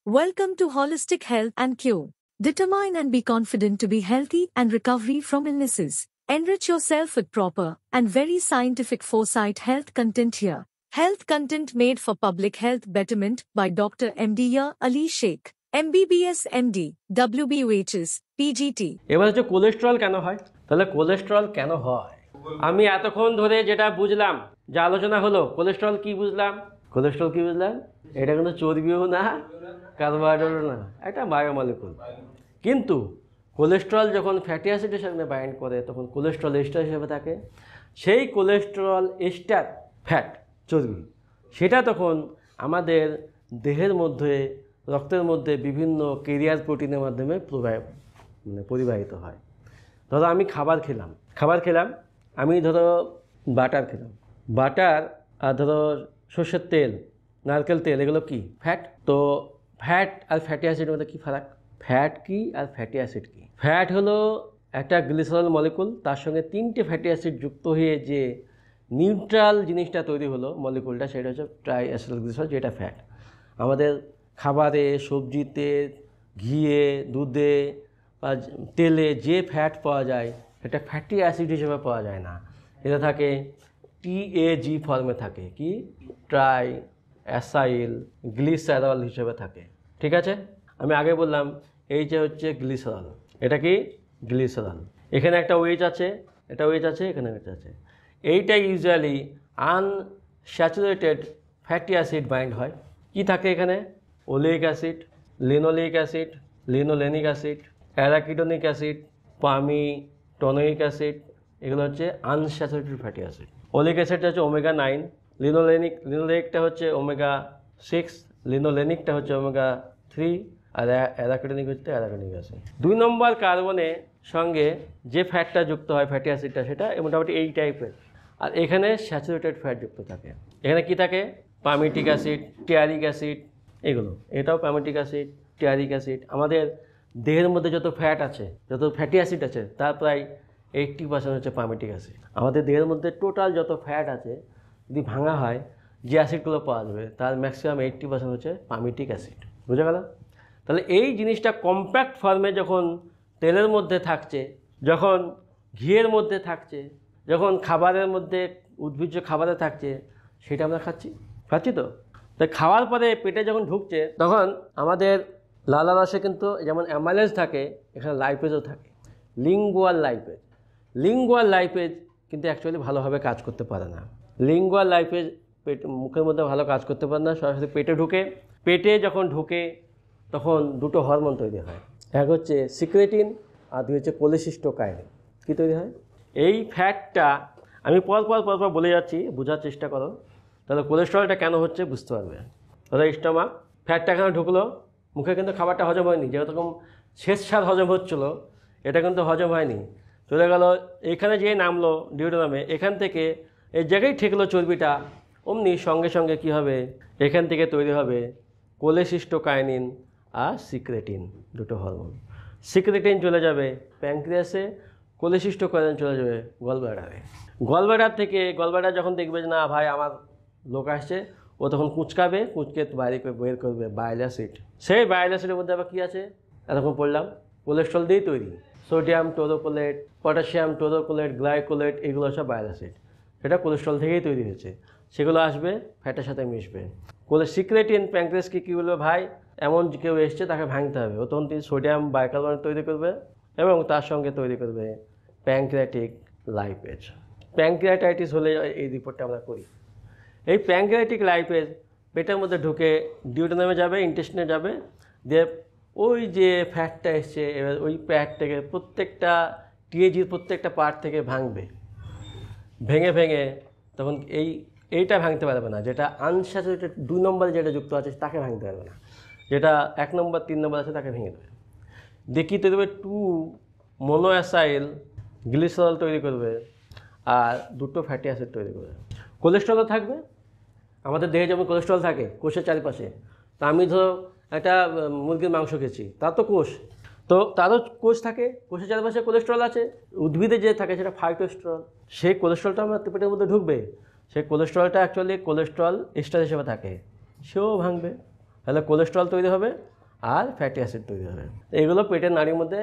Welcome to Holistic Health and Cure. Determine and be confident to be healthy and recovery from illnesses. Enrich yourself with proper and very scientific foresight health content here. Health content made for public health betterment by Dr. MD Ali Sheikh, MBBS MD, WBUHS, PGT. এবার হচ্ছে cholesterol কেন হয়? তাহলে cholesterol কেন হয় আমি এতক্ষণ ধরে যেটা বুঝলাম, যে আলোচনা হলো, কোলেস্টেরল কি বুঝলাম? কোলেস্টেরল কি বুঝলাম? এটা কিন্তু চর্বিও না, কার্বোহাইড্রেটও না, একটা বায়োমলিকুল। কিন্তু কোলেস্টেরল যখন ফ্যাটি অ্যাসিডের সঙ্গে বাইন্ড করে তখন কোলেস্টেরল এস্টার হিসেবে থাকে। সেই কোলেস্টেরল এস্টার ফ্যাট, চর্বি, সেটা তখন আমাদের দেহের মধ্যে, রক্তের মধ্যে বিভিন্ন ক্যারিয়ার প্রোটিনের মাধ্যমে পরিবাহিত হয়। ধরো আমি খাবার খেলাম, আমি ধরো বাটার খেলাম, বাটার আর ধরো সর্ষের তেল, নারকেল তেল, এগুলো কি? ফ্যাট। তো ফ্যাট আর ফ্যাটি অ্যাসিডের মধ্যে কী ফারাক? ফ্যাট কি আর ফ্যাটি অ্যাসিড কি? ফ্যাট হলো একটা গ্লিসারল মলিকুল, তার সঙ্গে 3টে ফ্যাটি অ্যাসিড যুক্ত হয়ে যে নিউট্রাল জিনিসটা তৈরি হলো, মলিকুলটা, সেটা হচ্ছে ট্রাই অ্যাসিটাইল গ্লিসারল, যেটা ফ্যাট। আমাদের খাবারে, সবজিতে, ঘিয়ে, দুধে বা তেলে যে ফ্যাট পাওয়া যায় এটা ফ্যাটি অ্যাসিড হিসেবে পাওয়া যায় না, এটা থাকে TAG ফর্মে থাকে, কি? ট্রাই অ্যাসাইল গ্লিসারল হিসেবে থাকে। ঠিক আছে, আমি আগে বললাম এই যে হচ্ছে গ্লিসারল, এটা কি? গ্লিসারল। এখানে একটা ওয়েজ আছে, এটা ওয়েজ আছে, এখানে ওয়েজ আছে। এইটা usually unsaturated fatty acid bind হয়। কি থাকে এখানে? Oleic acid, linoleic acid, linolenic acid, arachidonic acid, palmitoleic acid, এগুলো হচ্ছে আনস্যাচুরেটেড ফ্যাটি অ্যাসিড। ওলিক অ্যাসিডটা হচ্ছে ওমেগা 9, লিনোলেনিকটা হচ্ছে ওমেগা 6, লিনোলেনিকটা হচ্ছে ওমেগা 3, আর অ্যারাকিডোনিক হচ্ছে অ্যারাকিডোনিক অ্যাসিড। 2 নম্বর কার্বনের সঙ্গে যে ফ্যাটটা যুক্ত হয়, ফ্যাটি অ্যাসিডটা, সেটা মোটামুটি এই টাইপের। আর এখানে স্যাচুরেটেড ফ্যাট যুক্ত থাকে। এখানে কি থাকে? পামিটিক অ্যাসিড, টিয়ারিক অ্যাসিড, এগুলো। এটাও পামিটিক অ্যাসিড, টিয়ারিক অ্যাসিড। আমাদের দেহের মধ্যে যত ফ্যাট আছে, যত ফ্যাটি অ্যাসিড আছে, তার প্রায় 80% হচ্ছে পামিটিক অ্যাসিড। আমাদের দেহের মধ্যে টোটাল যত ফ্যাট আছে যদি ভাঙা হয়, যে অ্যাসিডগুলো পাওয়া যাবে তার ম্যাক্সিমাম 80% হচ্ছে পামিটিক অ্যাসিড। বুঝা গেল? তাহলে এই জিনিসটা কম্প্যাক্ট ফর্মে যখন তেলের মধ্যে থাকছে, যখন ঘিয়ের মধ্যে থাকছে, যখন খাবারের মধ্যে, উদ্ভিজ্জ খাবারে থাকছে, সেটা আমরা খাচ্ছি তো। তাই খাওয়ার পরে পেটে যখন ঢুকছে তখন আমাদের লালারসে কিন্তু যেমন অ্যামাইলেজ থাকে, এখানে লাইপেজও থাকে, লিঙ্গুয়াল লাইপেজ কিন্তু অ্যাকচুয়ালি ভালোভাবে কাজ করতে পারে না। লিঙ্গুয়াল লাইপেজ মুখের মধ্যে ভালো কাজ করতে পারে না, সরাসরি পেটে ঢুকে। পেটে যখন ঢুকে তখন দুটো হরমোন তৈরি হয়, এক হচ্ছে সিক্রেটিন আর 2 হচ্ছে কোলেসিস্টোকাইনিন। কী তৈরি হয়? এই ফ্যাটটা আমি পর বলে যাচ্ছি, বোঝার চেষ্টা করো। তাহলে কোলেস্টেরলটা কেন হচ্ছে বুঝতে পারবে। তাহলে স্টমাক, ফ্যাটটা এখানে ঢুকলো, মুখে কিন্তু খাবারটা হজম হয়নি, যেরকম স্বেচ্ছার হজম হচ্ছিলো, এটা কিন্তু হজম হয়নি, চলে গেল এখানে যে নামলো ডিউটেনামে, এখান থেকে এই জায়গায় ঠেকলো চর্বিটা, অমনি সঙ্গে সঙ্গে কী হবে? এখান থেকে তৈরি হবে কোলেসিস্টোকাইনিন আর সিক্রেটিন, দুটো হরমোন। সিক্রেটিন চলে যাবে প্যানক্রিয়াসে, কোলেসিস্টোকাইনিন চলে যাবে গলব্লাডারে। গলব্লাডার যখন দেখবে যে না ভাই আমার লোক আসছে, ও তখন কুঁচকে বাইরে বের করবে বাইল অ্যাসিড। সেই বাইল অ্যাসিডের মধ্যে আবার কী আছে? এরকম পড়লাম, কোলেস্ট্রল দিয়েই তৈরি। Sodium taurocholate, potassium taurocholate, glycolate, এগুলো সব বাইল অ্যাসিড, সেটা কোলেস্ট্রল থেকেই তৈরি হয়েছে। সেগুলো আসবে, ফ্যাটের সাথে মিশবে। সিক্রেটিন প্যানক্রিয়াসকে কী বলবে? ভাই এমন কেউ এসছে, তাকে ভাঙতে হবে। ও তখন সোডিয়াম বাইকার্বনেট তৈরি করবে এবং তার সঙ্গে তৈরি করবে প্যানক্রিয়াটিক লাইপেজ। প্যানক্রিয়াটাইটিস হলে এই রিপোর্টটা আমরা করি। এই প্যানক্রিয়াটিক লাইপেজ পেটের মধ্যে ঢুকে ডিউটেনামে যাবে, ইন্টেস্টিনে যাবে, দিয়ে ওই যে ফ্যাটটা এসছে, এবার ওই ফ্যাটটাকে প্রত্যেকটা টিএজির প্রত্যেকটা পার্ট থেকে ভেঙে তখন এইটা ভাঙতে পারবে না, যেটা আনস্যাচুরেটেড 2 নম্বরে যেটা যুক্ত আছে তাকে ভাঙতে পারবে না, যেটা 1 নম্বর 3 নম্বর আছে তাকে ভেঙে দেবে। দেখি তৈরি করবে 2 মোনোঅ্যাসাইল গ্লিসারল তৈরি করবে আর 2টো ফ্যাটি অ্যাসিড তৈরি করবে। কোলেস্ট্রলও থাকবে। আমাদের দেহে যেমন কোলেস্ট্রল থাকে কোষের চারিপাশে, তা আমি ধরো একটা মুরগির মাংস খেয়েছি, তার তো কোষ, তো তারও কোষ থাকে, কোষের চারপাশে কোলেস্ট্রল আছে। উদ্ভিদে যে থাকে সেটা ফাইটোস্টেরল, সেই কোলেস্ট্রলটা আমার পেটের মধ্যে ঢুকবে, সেই কোলেস্ট্রলটা অ্যাকচুয়ালি কোলেস্ট্রল এস্টার হিসেবে থাকে, সেও ভাঙবে। তাহলে কোলেস্ট্রল তৈরি হবে আর ফ্যাটি অ্যাসিড তৈরি হবে। এগুলো পেটের নাড়ির মধ্যে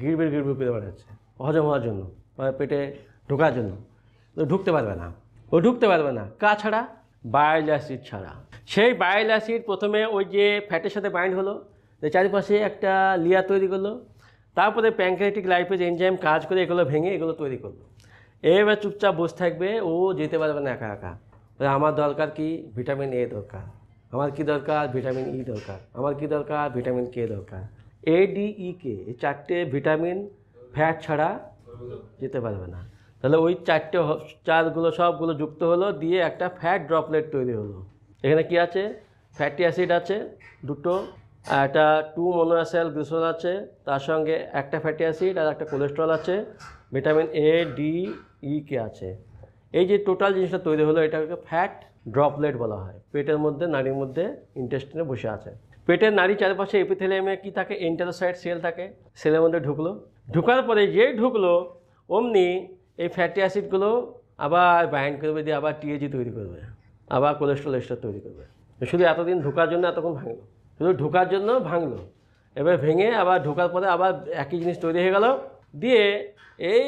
গিরবির গিরবির করে বেড়াচ্ছে হজম হওয়ার জন্য, পেটে ঢোকার জন্য। তো ঢুকতে পারবে না, ও ঢুকতে পারবে না ছাড়া, বাইল অ্যাসিড ছাড়া। সেই বাইল অ্যাসিড প্রথমে ওই যে ফ্যাটের সাথে বাইন্ড হলো, চারিপাশে একটা লেয়ার তৈরি করলো, তারপরে প্যানক্রিয়াটিক লাইপেজ এনজাইম কাজ করে এগুলো ভেঙে এগুলো তৈরি করলো। এবার চুপচাপ বসে থাকবে, ও যেতে পারবে না একা একা। আমার দরকার কি, ভিটামিন এ দরকার, আমার কি দরকার, ভিটামিন ই দরকার, আমার কি দরকার, ভিটামিন কে দরকার। এ ডি ই কে, এই চারটে ভিটামিন ফ্যাট ছাড়া যেতে পারবে না। তাহলে ওই চারটে চারগুলো সবগুলো যুক্ত হলো, দিয়ে একটা ফ্যাট ড্রপলেট তৈরি হলো। এখানে কি আছে, ফ্যাটি অ্যাসিড আছে দুটো, একটা 2 মোনোঅ্যাসাইল গ্লিসারল আছে, তার সঙ্গে একটা ফ্যাটি অ্যাসিড আর একটা কোলেস্ট্রল আছে, ভিটামিন এ ডি ই কে আছে। এই যে টোটাল জিনিসটা তৈরি হলো, এটাকে ফ্যাট ড্রপলেট বলা হয়। পেটের মধ্যে, নাড়ির মধ্যে, ইন্টেস্টিনে বসে আছে। পেটের নাড়ি চারপাশে এপিথেলিয়ামে কি থাকে, এন্টেরোসাইট সেল থাকে, সেলের মধ্যে ঢুকলো, ঢুকার পরে যেই ঢুকলো অমনি এই ফ্যাটি অ্যাসিডগুলো আবার বাইন্ড করবে, দিয়ে আবার টিএজি তৈরি করবে, আবার কোলেস্ট্রল এস্টার তৈরি করবে। শুধু এতদিন ঢোকার জন্য এতক্ষণ ভাঙলো, শুধু ঢোকার জন্য ভাঙলো। এবার ভেঙে আবার ঢোকার পরে আবার একই জিনিস তৈরি হয়ে গেল, দিয়ে এই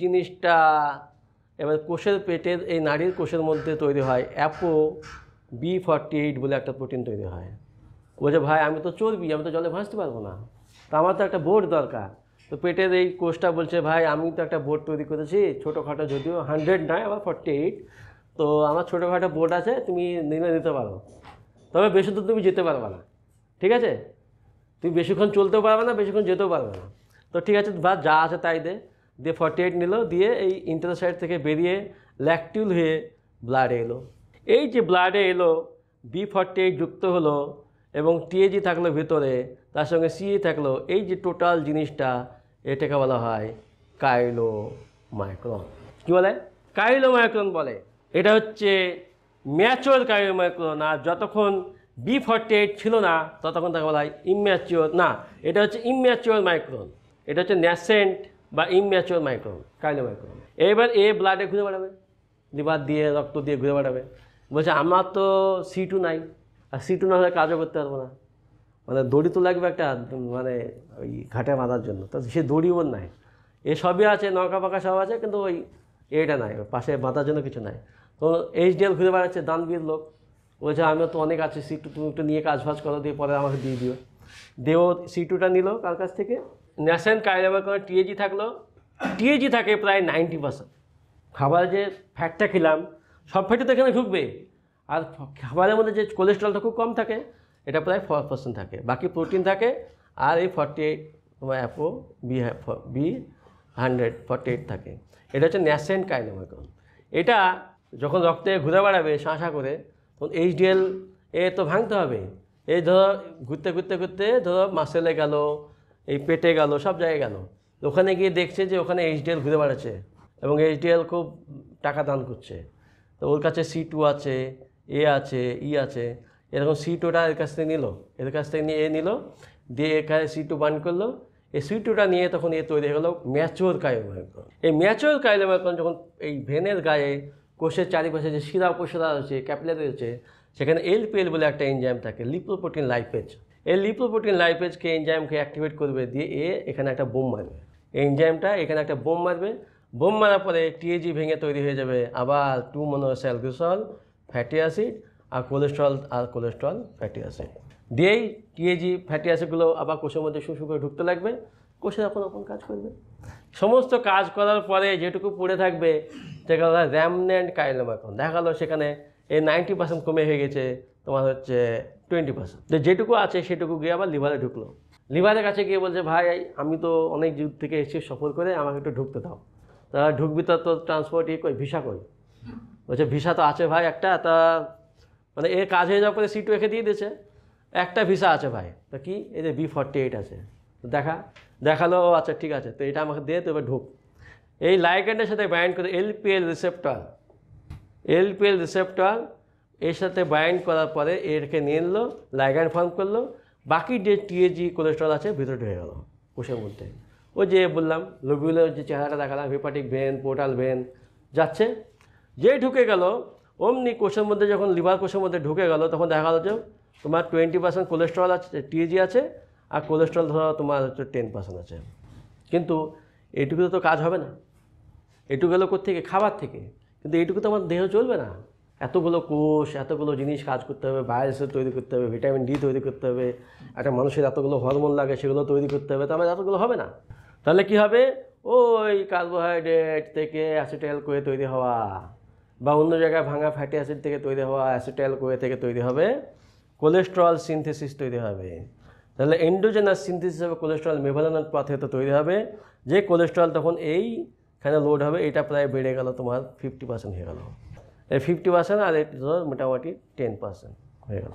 জিনিসটা এবার কোষের, পেটের এই নাড়ির কোষের মধ্যে তৈরি হয় ApoB48 বলে একটা প্রোটিন তৈরি হয়। বলছে ভাই আমি তো চর্বি, আমি তো জলে ভাসতে পারবো না, তা আমার তো একটা বোর্ড দরকার। তো পেটের এই কোষটা বলছে ভাই আমি তো একটা বোর্ড তৈরি করেছি, ছোটোখাটো, যদিও 100 নয়, আমার 48, তো আমার ছোটোখাটো বোর্ড আছে, তুমি নিতে পারো, তবে বেশি দূর তুমি যেতে পারবে না, ঠিক আছে? তুমি বেশিক্ষণ চলতেও পারবে না, বেশিক্ষণ যেতেও পারবে না। তো ঠিক আছে, বা যা আছে তাই দিয়ে 48 নিল, দিয়ে এই ইন্টেরোসাইট থেকে বেরিয়ে ল্যাকটিউল হয়ে ব্লাডে এলো। এই যে ব্লাডে এলো, B48 যুক্ত হলো এবং টিএজি থাকলো ভিতরে, তার সঙ্গে সিএ থাকলো, এই যে টোটাল জিনিসটা, এটাকে বলা হয় কাইলোমাইক্রন। কী বলে? কাইলোমাইক্রন বলে। এটা হচ্ছে ম্যাচিওর কাইলোমাইক্রন। আর যতক্ষণ B48 ছিল না ততক্ষণ তাকে বলা হয় ইম্যাচিওর, না এটা হচ্ছে ইম্যাচিওর মাইক্রন, এটা হচ্ছে ন্যাসেন্ট বা ইম্যাচিওর মাইক্রন, কাইলোমাইক্রন। এবার এ ব্লাডে ঘুরে বেড়াবে, লিভার দিয়ে, রক্ত দিয়ে ঘুরে বেড়াবে। বলছে আমার তো C2 নাই, আর C2 না হলে কাজও করতে পারবো না, মানে দড়ি তো লাগবে একটা, মানে ওই ঘাটে বাঁধার জন্য, তো সে দড়িও নাই, এ সবই আছে, নৌকা পাকা সব আছে, কিন্তু ওই এটা নাই, পাশে বাঁধার জন্য কিছু নাই। তো HDL ঘুরে বেড়াচ্ছে, দানবীর লোক, বলছে আমিও তো অনেক আছে C2, তুমি একটু নিয়ে কাজ ফাজ করো, দিয়ে পরে আমাকে দিয়ে দিও। দেও C2টা নিল কার কাছ থেকে, ন্যাসেন্ট কাইলোমাইক্রন। টিএজি থাকলো, টিএজি থাকে প্রায় 90%। খাবার যে ফ্যাটটা খেলাম সব ফ্যাটই তো এখানে ঢুকবে, আর খাবারের মধ্যে যে কোলেস্ট্রলটা খুব কম থাকে, এটা প্রায় 4% থাকে, বাকি প্রোটিন থাকে। আর এই 48 তোমার ApoB148 থাকে। এটা হচ্ছে ন্যাসেন্ট কাইলোমাইক্রন। এটা যখন রক্তে ঘুরে বেড়াবে শাঁসা করে, তখন HDL এ তো ভাঙতে হবে। এই ধরো ঘুরতে ঘুরতে ঘুরতে ধরো মাসেলে গেল, এই পেটে গেল, সব জায়গায় গেল, ওখানে গিয়ে দেখছে যে ওখানে HDL ঘুরে বেড়াচ্ছে এবং HDL খুব টাকা দান করছে। তো ওর কাছে C2 আছে, এ আছে, ই আছে, এরকম C2টা এর কাছ থেকে নিল, এর কাছ থেকে নিয়ে এ নিল, দিয়ে এখানে C2 বান্ড করলো। এই C2টা নিয়ে তখন এ তৈরি হয়ে গেল ম্যাচিওর কাইলোমাইক্রন। এই ম্যাচিওর কাইলোমাইক্রন যখন এই ভেনের গায়ে, কোষের চারিপাশে যে শিরা উপশিরা আছে, ক্যাপিলারি আছে, সেখানে LPL বলে একটা এনজাইম থাকে, লিপোপ্রোটিন লাইপেজ। এই লিপোপ্রোটিন লাইপেজকে এনজাইমকে অ্যাক্টিভেট করবে, দিয়ে এখানে একটা বোম মারবে। এই এনজাইমটা এখানে একটা বোম মারবে, বোম মারার পরে টিএজি ভেঙে তৈরি হয়ে যাবে আবার 2 মোনোঅ্যাসাইল গ্লিসারল, ফ্যাটি অ্যাসিড আর কোলেস্ট্রল ফ্যাটি অ্যাসিড। দিয়েই টিএজি ফ্যাটি অ্যাসিডগুলো আবার কোষের মধ্যে শুশু করে ঢুকতে লাগবে, কোষের আপন কাজ করবে। সমস্ত কাজ করার পরে যেটুকু পড়ে থাকবে সেটা হলো র্যামনেন্ট কাইলোমাইক্রন। দেখা গেলো সেখানে এই 90% কমে হয়ে গেছে, তোমার হচ্ছে 20%। তো যেটুকু আছে সেটুকু গিয়ে আবার লিভারে ঢুকলো। লিভারের কাছে গিয়ে বলছে ভাই আমি তো অনেক দূর থেকে এসে সফর করে, আমাকে একটু ঢুকতে দাও। তা ঢুকবি তো ট্রান্সপোর্ট কই, ভিসা কই? বলছে ভিসা তো আছে ভাই একটা, তা মানে এর কাজ হয়ে যাওয়ার পরে C2 রেখে দিয়ে দিয়েছে, একটা ভিসা আছে ভাই। তো কি, এই যে B48 আছে, তো দেখালো, আচ্ছা ঠিক আছে, তো এটা আমাকে দিয়ে, তো এবার ঢুক। এই লাইগ্যান্ডের সাথে বাইন্ড করে LPL রিসেপ্টর এর সাথে বাইন্ড করার পরে এরকে নিয়ে নিলো, লাইগ্যান্ড ফর্ম করলো, বাকি যে টিএজি কোলেস্ট্রল আছে ভিতরে ঢুকে গেল কোষের মধ্যে। ওই যে বললাম লোবিউলার যে চেহারাটা দেখালাম, হেপাটিক ভেন, পোর্টাল ভেন যাচ্ছে, যে ঢুকে গেল অমনি কোষের মধ্যে, যখন লিভার কোষের মধ্যে ঢুকে গেল তখন দেখা গেল যে তোমার 20% কোলেস্ট্রল আছে, টিএজি আছে, আর কোলেস্ট্রল ধরো তোমার হচ্ছে 10% আছে। কিন্তু এইটুকুতে তো কাজ হবে না, এটুকু গেলো কোত্থেকে? খাবার থেকে। কিন্তু এইটুকু তো আমার দেহ চলবে না, এতগুলো কোষ, এতগুলো জিনিস কাজ করতে হবে, বায়োসেল তৈরি করতে হবে, ভিটামিন ডি তৈরি করতে হবে, একটা মানুষের এতগুলো হরমোন লাগে সেগুলো তৈরি করতে হবে, তো আমার এতগুলো হবে না। তাহলে কি হবে? ওই কার্বোহাইড্রেট থেকে অ্যাসিটাইল কোয়ে তৈরি হওয়া, বা অন্য জায়গায় ভাঙা ফ্যাটি অ্যাসিড থেকে তৈরি হওয়া অ্যাসিটাইল কোয়ে থেকে তৈরি হবে কোলেস্ট্রল সিনথেসিস তৈরি হবে। তাহলে এন্ডোজেনাস সিনথেসিস হবে কোলেস্ট্রল মেভালানোর পথে তো তৈরি হবে, যে কোলেস্ট্রল তখন এইখানে লোড হবে, এটা প্রায় বেড়ে গেল তোমার 50% হয়ে গেল। এই 50% আর এটা মোটামুটি 10% হয়ে গেল।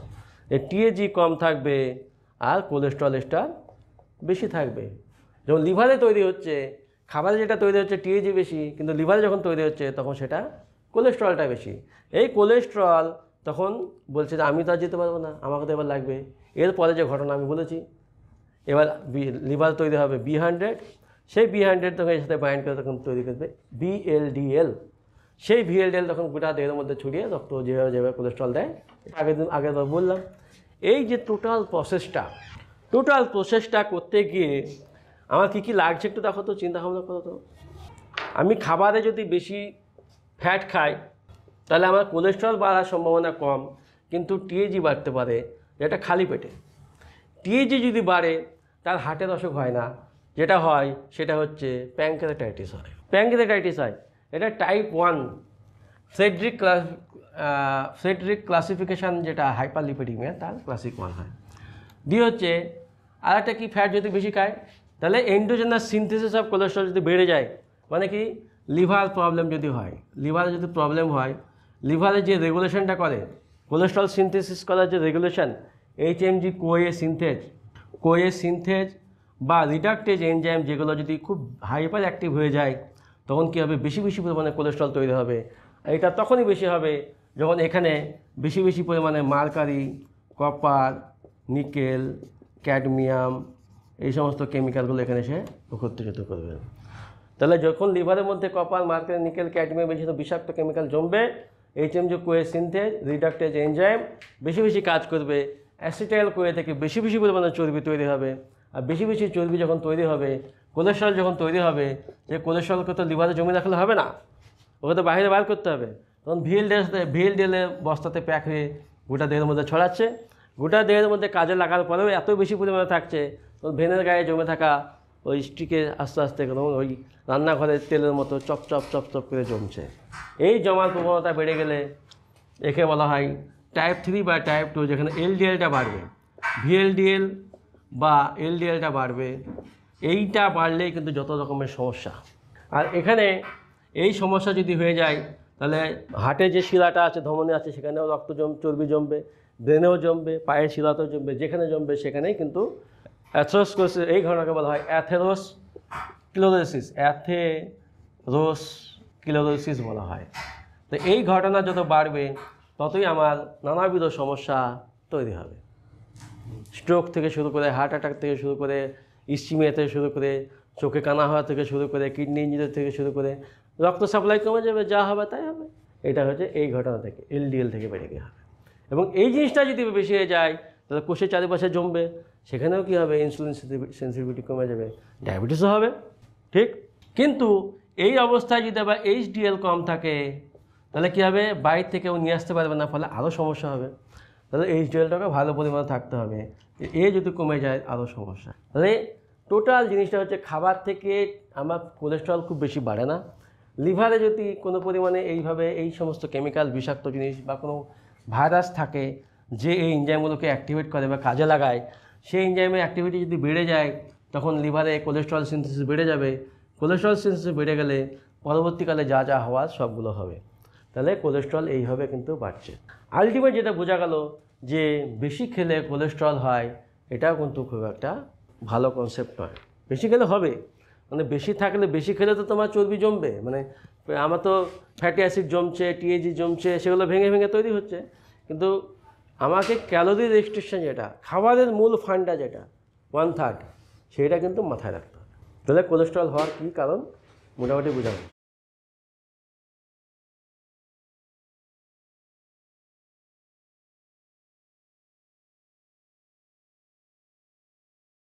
এই টিএজি কম থাকবে আর কোলেস্ট্রলটা বেশি থাকবে। যখন লিভারে তৈরি হচ্ছে, খাবারে যেটা তৈরি হচ্ছে টিএজি বেশি, কিন্তু লিভারে যখন তৈরি হচ্ছে তখন সেটা কোলেস্ট্রলটা বেশি। এই কোলেস্ট্রল তখন বলছে যে আমি তো আর যেতে পারবো না, আমাকে তো এবার লাগবে। এরপরে যে ঘটনা আমি বলেছি, এবার লিভার তৈরি হবে B100, সেই B100 তখন এর সাথে বাইন্ড করে তখন তৈরি করবে VLDL। সেই VLDL তখন গোটা দেহের মধ্যে ছড়িয়ে রক্ত যেভাবে যেভাবে কোলেস্ট্রল দেয়, আগের বার বললাম। এই যে টোটাল প্রসেসটা করতে গিয়ে আমার কী কী লাগছে একটু দেখো তো, চিন্তা ভাবনা করো তো। আমি খাবারে যদি বেশি ফ্যাট খাই তাহলে আমার কোলেস্ট্রল বাড়ার সম্ভাবনা কম, কিন্তু টিএজি বাড়তে পারে, যেটা খালি পেটে। টিএজি যদি বাড়ে তার হার্টের অসুখ হয় না, যেটা হয় সেটা হচ্ছে প্যাঙ্ক্রিয়াটাইটিস হয়। এটা টাইপ 1 ফ্রেডরিক ক্লাসিফিকেশান, যেটা হাইপারলিপিডিমিয়া, তার ক্লাসিক 1 হয়। দিয়ে হচ্ছে আর একটা কি, ফ্যাট যদি বেশি খায় তাহলে এন্ডোজেনাস সিনথেসিস অফ কোলেস্ট্রল যদি বেড়ে যায়, মানে কি লিভার প্রবলেম যদি হয়, লিভারে যদি প্রবলেম হয়, লিভারে যে রেগুলেশনটা করে কোলেস্ট্রল সিনথেসিস করার যে রেগুলেশন, HMG কোয়ে সিনথেজ বা রিডাকটেজ এনজাইম, যেগুলো যদি খুব হাইপার অ্যাক্টিভ হয়ে যায় তখন কী হবে? বেশি পরিমাণে কোলেস্ট্রল তৈরি হবে। এটা তখনই বেশি হবে যখন এখানে বেশি পরিমাণে মার্কারি, কপার, নিকেল, ক্যাডমিয়াম, এই সমস্ত কেমিক্যালগুলো এখানে এসে একত্রিত করবে। তাহলে যখন লিভারের মধ্যে কপার, মার্কারি, নিকেল, ক্যাডমিয়াম বেশি বিষাক্ত কেমিক্যাল জমবে, HMG কোয়ে সিনথেজ, রিডাকটেজ এনজাইম বেশি কাজ করবে, অ্যাসিটাইল কোয়ে থেকে বেশি পরিমাণে চর্বি তৈরি হবে। আর বেশি চর্বি যখন তৈরি হবে, কোলেস্ট্রল যখন তৈরি হবে, যে কোলেস্ট্রলকে তো লিভারে জমে রাখলে হবে না, ওকে তো বাইরে বার করতে হবে। তখন ভিএলডিএলে বস্তাতে প্যাক হয়ে গোটা দেহের মধ্যে ছড়াচ্ছে। গোটা দেহের মধ্যে কাজে লাগার পরেও এত বেশি পরিমাণে থাকছে, তখন ভেনের গায়ে জমে থাকা ওই স্টিকে আস্তে আস্তে ওই রান্নাঘরের তেলের মতো চপ করে জমছে। এই জমার প্রবণতা বেড়ে গেলে একে বলা হয় টাইপ 3 বা টাইপ 2, যেখানে এলডিএলটা বাড়বে, ভিএলডিএল বা এলডিএলটা বাড়বে। এইটা বাড়লেই কিন্তু যত রকমের সমস্যা। আর এখানে এই সমস্যা যদি হয়ে যায় তাহলে হার্টে যে শিরাটা আছে, ধমনী আছে, সেখানেও চর্বি জমবে, ব্রেনেও জমবে, পায়ের শিরাতেও জমবে, যেখানে জমবে সেখানেই কিন্তু অ্যাথেরোস্ক্লেরোসিস, এই ঘটনাকে বলা হয় অ্যাথেরোস্ক্লেরোসিস বলা হয়। তো এই ঘটনা যত বাড়বে ততই আমার নানাবিধ সমস্যা তৈরি হবে। স্ট্রোক থেকে শুরু করে, হার্ট অ্যাটাক থেকে শুরু করে, ইস্চিমিয়া থেকে শুরু করে, চোখে কানা হওয়া থেকে শুরু করে, কিডনি ইঞ্জিনের থেকে শুরু করে, রক্ত সাপ্লাই কমে যাবে, যা হবে তাই হবে। এটা হচ্ছে এই ঘটনা থেকে, এলডিএল থেকে বেড়ে গিয়ে হবে। এবং এই জিনিসটা যদি বেশি হয়ে যায় তাহলে কোষের চারিপাশে জমবে, সেখানেও কী হবে? ইনসুলিন সেন্সিটিভিটি কমে যাবে, ডায়াবেটিসও হবে। ঠিক, কিন্তু এই অবস্থায় যদি আবার HDL কম থাকে তাহলে কী হবে? বাইরে থেকেও নিয়ে আসতে পারবে না, ফলে আরও সমস্যা হবে। তাহলে HDLটাকে ভালো পরিমাণে থাকতে হবে, যদি কমে যায় আরও সমস্যা। তাহলে টোটাল জিনিসটা হচ্ছে খাবার থেকে আমার কোলেস্ট্রল খুব বেশি বাড়ে না। লিভারে যদি কোনো পরিমাণে এইভাবে এই সমস্ত কেমিক্যাল, বিষাক্ত জিনিস বা কোনো ভাইরাস থাকে যে এই এনজাইমগুলোকে অ্যাক্টিভেট করে বা কাজে লাগায়, সেই এনজাইমের অ্যাক্টিভিটি যদি বেড়ে যায় তখন লিভারে কোলেস্ট্রল সিনথেসিস বেড়ে যাবে। কোলেস্ট্রল সিনথেসিস বেড়ে গেলে পরবর্তীকালে যা হওয়ার সবগুলো হবে। তাহলে কোলেস্ট্রল এইভাবে কিন্তু বাড়ছে। আলটিমেট যেটা বোঝা গেল যে বেশি খেলে কোলেস্ট্রল হয়, এটাও কিন্তু খুব একটা ভালো কনসেপ্ট নয়। বেশি খেলে হবে, মানে বেশি খেলে তো তোমার চর্বি জমবে, মানে আমার তো ফ্যাটি অ্যাসিড জমছে, টিএজি জমছে, সেগুলো ভেঙে তৈরি হচ্ছে। কিন্তু আমাকে ক্যালোরি রেস্ট্রিকশন, যেটা খাবারের মূল ফান্ডা, যেটা 1/3, সেটা কিন্তু মাথায় রাখতে হবে। তাহলে কোলেস্ট্রল হওয়ার কী কারণ মোটামুটি বোঝা গেল।